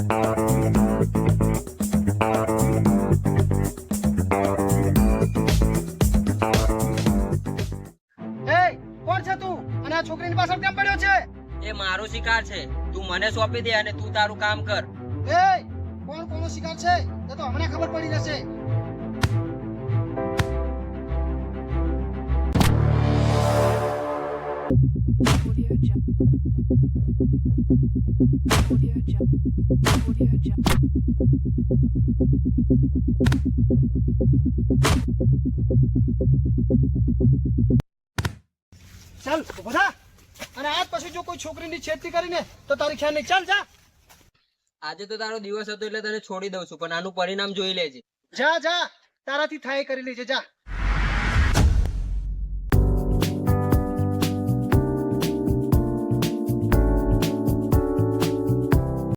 કોણ છે તું અને આ છોકરીની પાછળ કેમ પડ્યો છે? એ મારો શિકાર છે, તું મને સોંપી દે અને તું તારું કામ કર. કોણ કોનો શિકાર છે એ તો હમણાં ખબર પડી જશે. ચાલ ઉભો થા અને આજ પછી જો કોઈ છોકરીની છેડતી કરીને તો તારી ખ્યાલ નહીં. ચાલ જા. આજે તો તારો દિવસ હતો એટલે તને છોડી દઉં છું, પણ આનું પરિણામ જોઈ લેજે. જા તારાથી થાય કરી લેજે. જા.